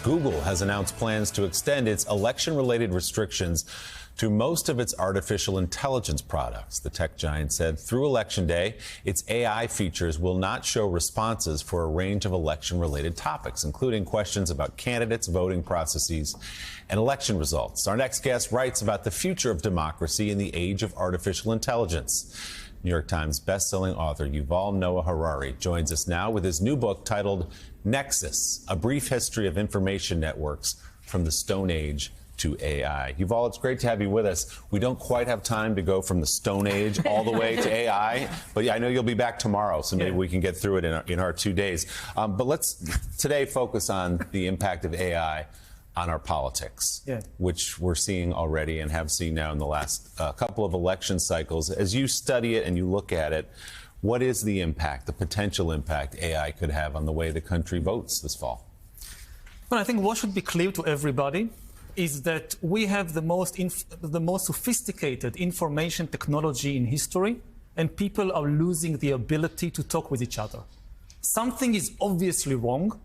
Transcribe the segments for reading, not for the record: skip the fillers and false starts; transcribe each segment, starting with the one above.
Google has announced plans to extend its election-related restrictions to most of its artificial intelligence products. The tech giant said through Election Day, its AI features will not show responses for a range of election-related topics, including questions about candidates, voting processes, and election results. Our next guest writes about the future of democracy in the age of artificial intelligence. New York Times bestselling author Yuval Noah Harari joins us now with his new book titled Nexus, A Brief History of Information Networks from the Stone Age to AI. Yuval, it's great to have you with us. We don't quite have time to go from the Stone Age all the way to AI, but I know you'll be back tomorrow, so maybe we can get through it in our 2 days. But let's today focus on the impact of AI on our politics, which we're seeing already and have seen now in the last couple of election cycles. As you study it and you look at it, what is the impact, the potential impact AI could have on the way the country votes this fall? Well, I think what should be clear to everybody is that we have the most sophisticated information technology in history, and people are losing the ability to talk with each other. Something is obviously wrong.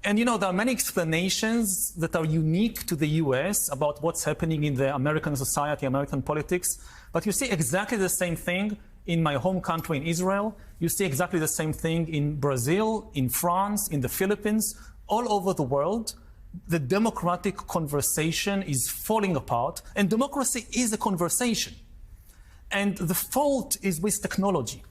And, you know, there are many explanations that are unique to the US about what's happening in the American society, American politics. But you see exactly the same thing in my home country, in Israel. You see exactly the same thing in Brazil, in France, in the Philippines, all over the world. The democratic conversation is falling apart, and democracy is a conversation. And the fault is with technology,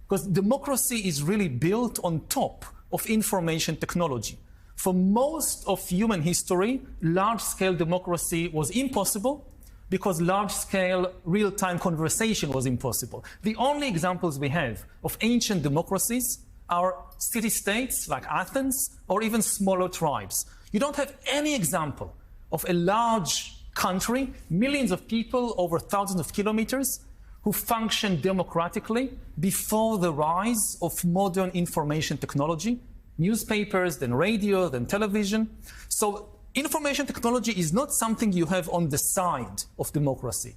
because democracy is really built on top of information technology. For most of human history, large-scale democracy was impossible because large-scale real-time conversation was impossible. The only examples we have of ancient democracies are city-states like Athens or even smaller tribes. You don't have any example of a large country, millions of people over thousands of kilometers, who function democratically before the rise of modern information technology. Newspapers, then radio, then television. So information technology is not something you have on the side of democracy.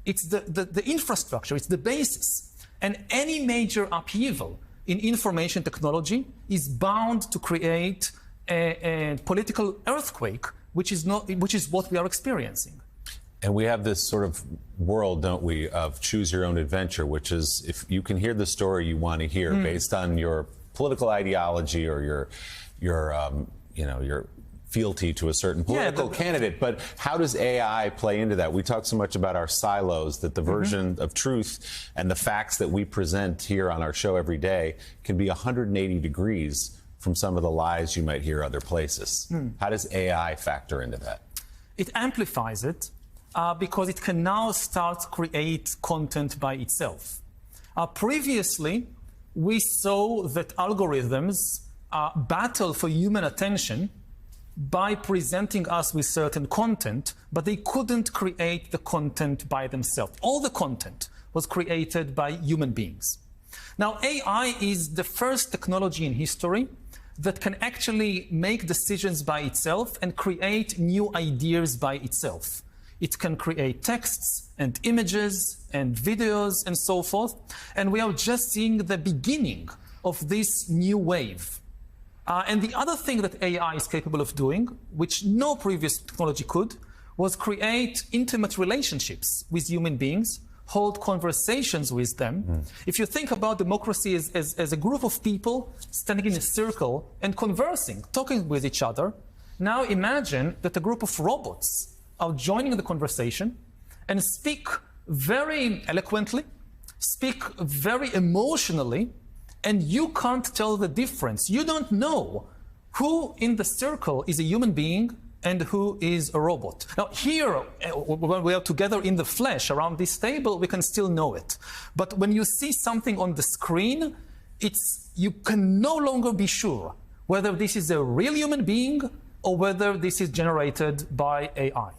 It's the infrastructure, it's the basis. And any major upheaval in information technology is bound to create a political earthquake, which is what we are experiencing. And we have this sort of world, don't we, of choose your own adventure, which is if you can hear the story you want to hear based on your political ideology or your fealty to a certain political candidate. But how does AI play into that? We talk so much about our silos, that the version of truth and the facts that we present here on our show every day can be 180 degrees from some of the lies you might hear other places. How does AI factor into that? It amplifies it because it can now start to create content by itself. Previously, we saw that algorithms battle for human attention by presenting us with certain content, but they couldn't create the content by themselves. All the content was created by human beings. Now, AI is the first technology in history that can actually make decisions by itself and create new ideas by itself. It can create texts and images and videos and so forth. And we are just seeing the beginning of this new wave. And the other thing that AI is capable of doing, which no previous technology could, was create intimate relationships with human beings, hold conversations with them. If you think about democracy as a group of people standing in a circle and conversing, talking with each other, now imagine that a group of robots are joining the conversation and speak very eloquently, speak very emotionally, and you can't tell the difference. You don't know who in the circle is a human being and who is a robot. Now here, when we are together in the flesh around this table, we can still know it. But when you see something on the screen, you can no longer be sure whether this is a real human being or whether this is generated by AI.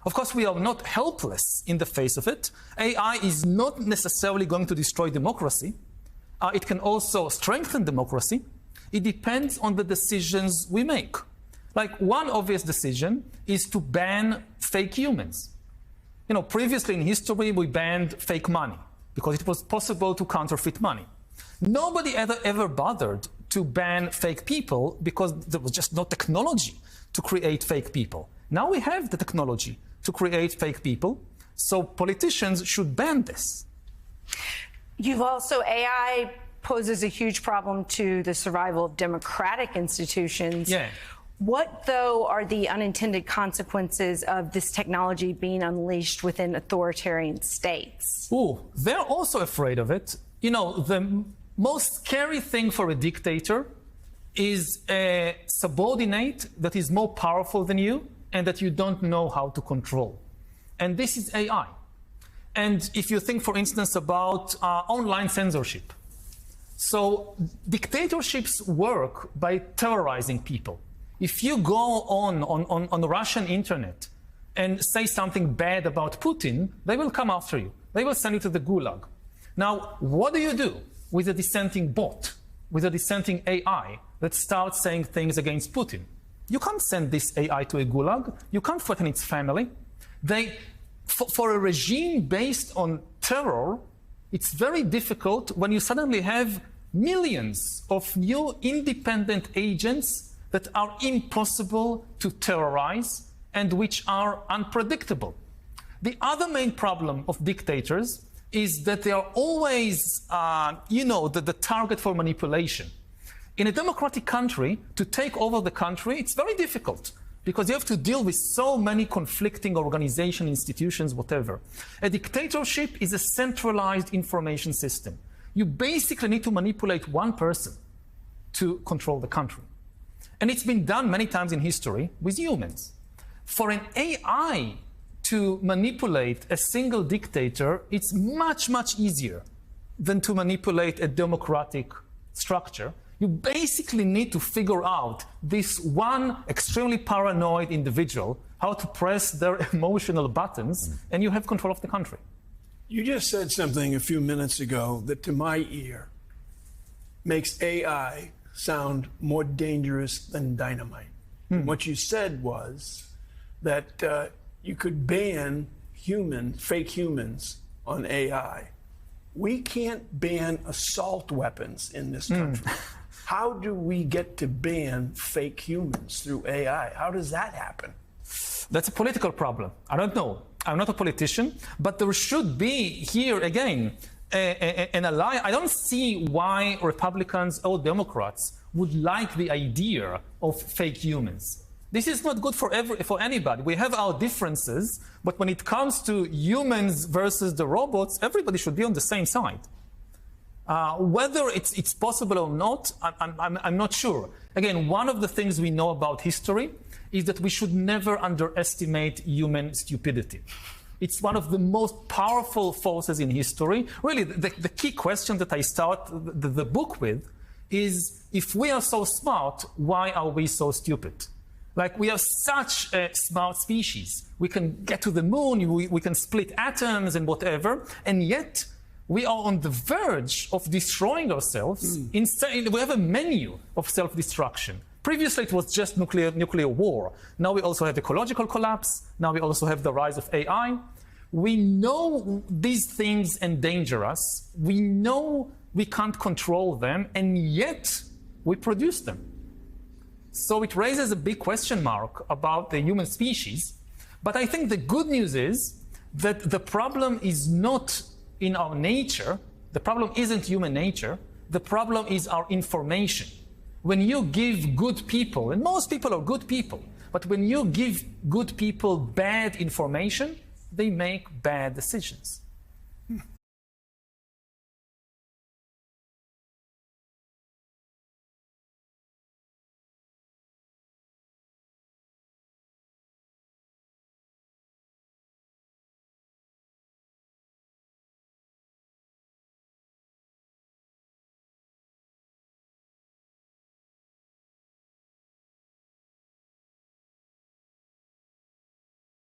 Of course, we are not helpless in the face of it. AI is not necessarily going to destroy democracy. It can also strengthen democracy. It depends on the decisions we make. Like one obvious decision is to ban fake humans. You know, previously in history, we banned fake money because it was possible to counterfeit money. Nobody ever bothered to ban fake people because there was just no technology to create fake people. Now we have the technology to create fake people, so politicians should ban this. You've also, AI poses a huge problem to the survival of democratic institutions. Yeah. What, though, are the unintended consequences of this technology being unleashed within authoritarian states? Oh, they're also afraid of it. You know, the most scary thing for a dictator is a subordinate that is more powerful than you and that you don't know how to control. And this is AI. And if you think, for instance, about online censorship. So dictatorships work by terrorizing people. If you go on the Russian internet and say something bad about Putin, they will come after you. They will send you to the gulag. Now, what do you do with a dissenting bot, with a dissenting AI that starts saying things against Putin? You can't send this AI to a gulag. You can't threaten its family. For a regime based on terror, it's very difficult when you suddenly have millions of new independent agents that are impossible to terrorize and which are unpredictable. The other main problem of dictators is that they are always, the target for manipulation. In a democratic country, to take over the country, it's very difficult because you have to deal with so many conflicting organizations, institutions, whatever. A dictatorship is a centralized information system. You basically need to manipulate one person to control the country. And it's been done many times in history with humans. For an AI to manipulate a single dictator, it's much, much easier than to manipulate a democratic structure. You basically need to figure out this one extremely paranoid individual, how to press their emotional buttons, and you have control of the country. You just said something a few minutes ago that, to my ear, makes AI sound more dangerous than dynamite. What you said was that you could ban fake humans on AI. We can't ban assault weapons in this country. How do we get to ban fake humans through AI? How does that happen? That's a political problem. I don't know. I'm not a politician, but there should be here again an alliance. I don't see why Republicans or Democrats would like the idea of fake humans. This is not good for anybody. We have our differences, but when it comes to humans versus the robots, everybody should be on the same side. Whether it's possible or not, I'm not sure. Again, one of the things we know about history is that we should never underestimate human stupidity. It's one of the most powerful forces in history. Really, the key question that I start the book with is, if we are so smart, why are we so stupid? Like, we are such a smart species. We can get to the moon, we can split atoms and whatever, and yet we are on the verge of destroying ourselves. Instead, we have a menu of self-destruction. Previously, it was just nuclear war. Now we also have ecological collapse. Now we also have the rise of AI. We know these things endanger us. We know we can't control them, and yet we produce them. So it raises a big question mark about the human species. But I think the good news is that the problem is not in our nature. The problem isn't human nature. The problem is our information. When you give good people, and most people are good people, but when you give good people bad information, they make bad decisions.